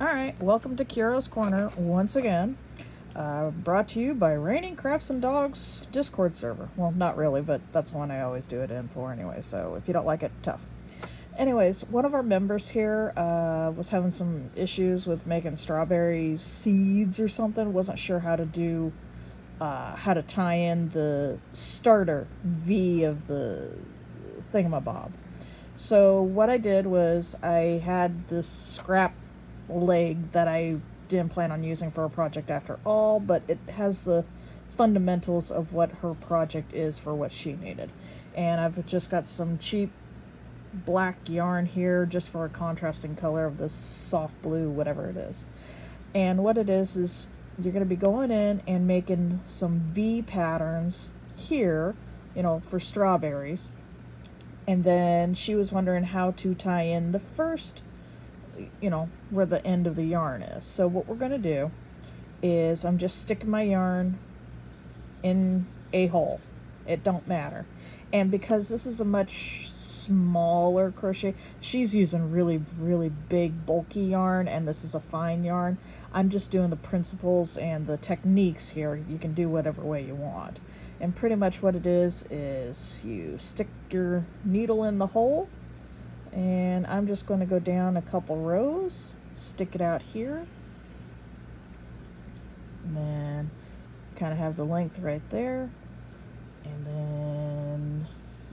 Alright, welcome to Kiro's Corner once again. Brought to you by Raining Crafts and Dogs Discord server. Well, not really, but that's the one I always do it in for anyway, so if you don't like it, tough. Anyways, one of our members here was having some issues with making strawberry seeds or something. Wasn't sure how to tie in the starter V of the thingamabob. So what I did was I had this scrap leg that I didn't plan on using for a project after all, but it has the fundamentals of what her project is for what she needed. And I've just got some cheap black yarn here just for a contrasting color of this soft blue, whatever it is. And what it is you're going to be going in and making some V patterns here, for strawberries. And then she was wondering how to tie in the first, where the end of the yarn is. So what we're going to do is I'm just sticking my yarn in a hole. It don't matter. And because this is a much smaller crochet, she's using really, really big, bulky yarn, and this is a fine yarn. I'm just doing the principles and the techniques here. You can do whatever way you want. And pretty much what it is you stick your needle in the hole, and I'm just going to go down a couple rows, stick it out here, and then kind of have the length right there. And then,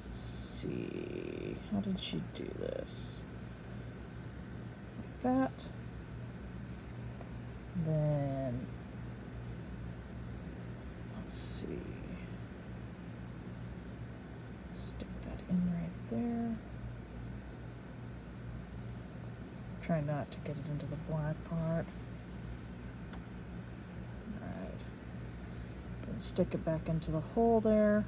let's see, how did she do this? Like that. Then, let's see, stick that in right there. Try not to get it into the black part. Alright. Then stick it back into the hole there.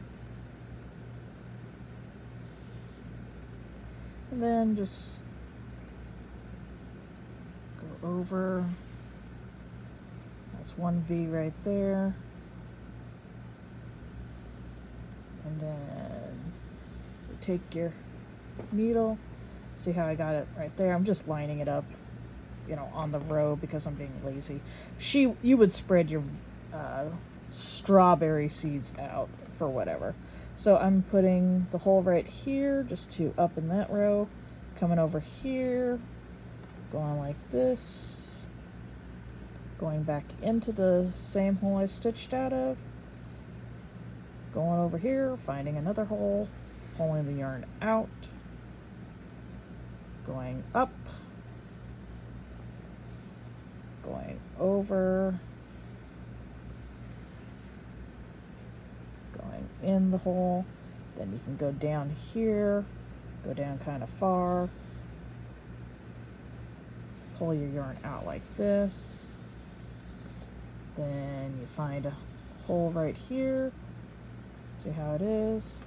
And then just go over. That's one V right there. And then you take your needle. See how I got it right there? I'm just lining it up, on the row because I'm being lazy. You would spread your strawberry seeds out for whatever. So I'm putting the hole right here just to up in that row, coming over here, going like this, going back into the same hole I stitched out of, going over here, finding another hole, pulling the yarn out, going up, going over, going in the hole. Then you can go down here, go down kind of far, pull your yarn out like this. Then you find a hole right here. See how it is?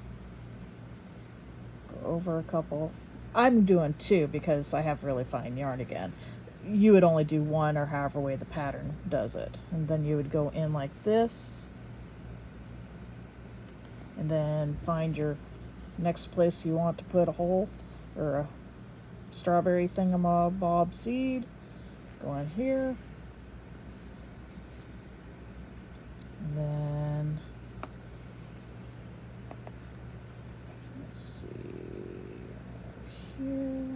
Go over a couple. I'm doing two because I have really fine yarn again. You would only do one or however way the pattern does it. And then you would go in like this. And then find your next place you want to put a hole or a strawberry thingamabob seed. Go in here. And then let's see here.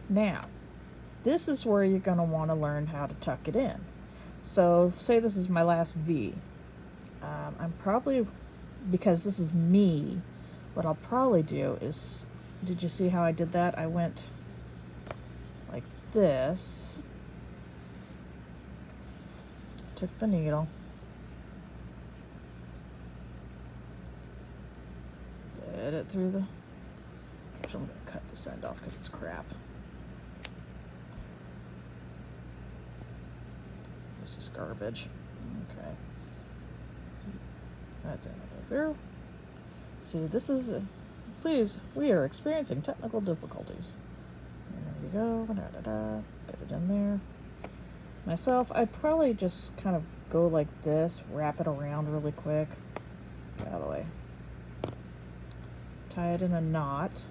Now, this is where you're going to want to learn how to tuck it in. So, say this is my last V. I'm probably, because this is me, what I'll probably do is, did you see how I did that? I went like this, took the needle, fed it through the, actually I'm going to cut this end off because it's crap. It's just garbage. Okay. That didn't go through. See, this is, please, we are experiencing technical difficulties. There you go, get it in there. Myself, I'd probably just kind of go like this, wrap it around really quick. Get out of the way. Tie it in a knot.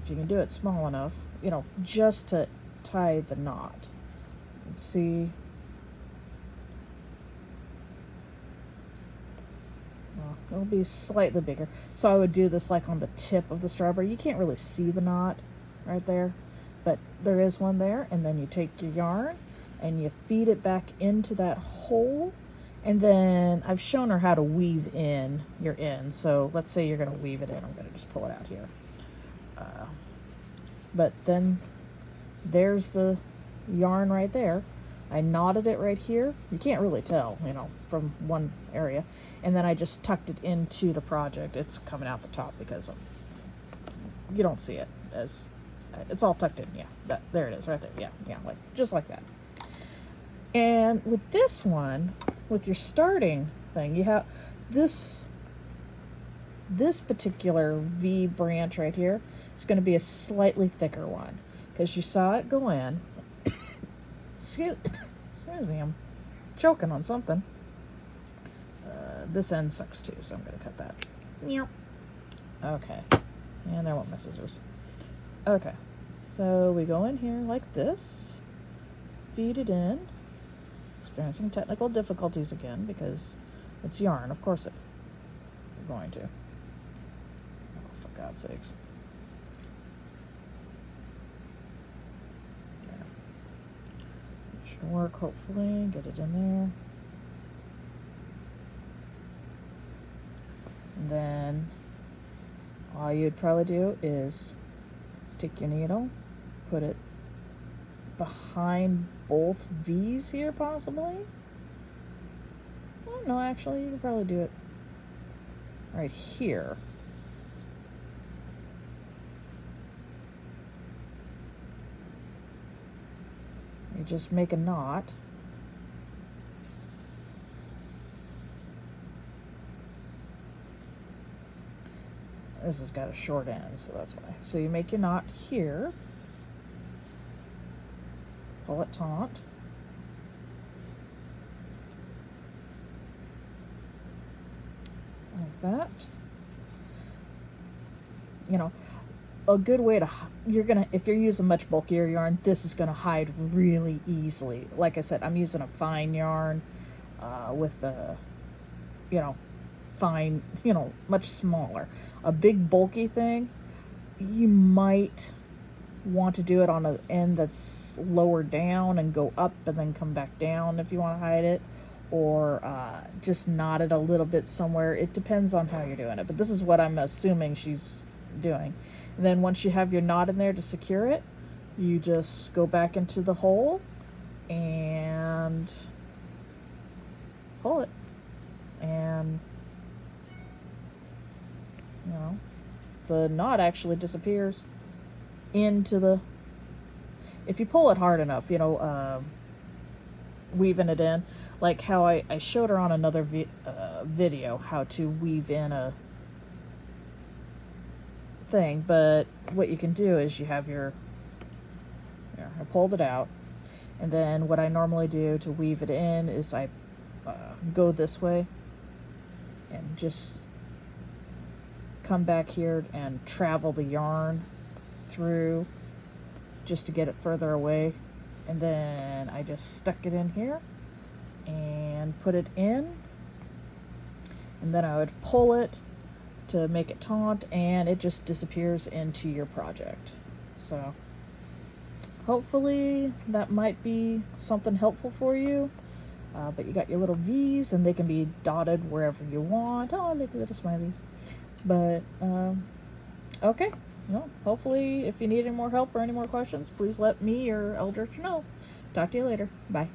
if you can do it small enough, you know, just to tie the knot. Let's see. Well, it'll be slightly bigger. So I would do this like on the tip of the strawberry. You can't really see the knot right there, but there is one there. And then you take your yarn and you feed it back into that hole. And then I've shown her how to weave in your end. So let's say you're going to weave it in. I'm going to just pull it out here. But then there's the yarn right there. I knotted it right here. You can't really tell, you know, from one area. And then I just tucked it into the project. It's coming out the top because you don't see it as it's all tucked in. Yeah, there it is right there. Yeah, like just like that. And with this one, with your starting thing, you have this particular V branch right here. It's going to be a slightly thicker one because you saw it go in. Excuse me, I'm choking on something. This end sucks too, so I'm going to cut that. Okay, and there went my scissors. Okay, so we go in here like this, feed it in, experiencing technical difficulties again because it's yarn, of course we're going to. Oh, for God's sakes. Should work, hopefully. Get it in there. And then all you'd probably do is take your needle, put it behind both V's here, possibly. Oh, no, actually, you could probably do it right here. You just make a knot. This has got a short end, so that's why. So you make your knot here. Pull it taut. Like that. You know, a good way to, if you're using much bulkier yarn, this is gonna hide really easily. Like I said, I'm using a fine yarn with a, you know, fine, you know, much smaller. A big bulky thing, you might want to do it on an end that's lower down and go up and then come back down if you want to hide it, or just knot it a little bit somewhere. It depends on how you're doing it, but this is what I'm assuming she's doing. And then once you have your knot in there to secure it, you just go back into the hole and pull it, and you know, the knot actually disappears into the, if you pull it hard enough, you know, weaving it in, like how I showed her on another video how to weave in a thing. But what you can do is you have your, here, I pulled it out, and then what I normally do to weave it in is I go this way and just come back here and travel the yarn through just to get it further away, and then I just stuck it in here and put it in, and then I would pull it to make it taut, and it just disappears into your project. So hopefully that might be something helpful for you. But you got your little V's, and they can be dotted wherever you want. Oh, look at little smileys. But okay, well, hopefully if you need any more help or any more questions, please let me or Eldritch know. Talk to you later. Bye.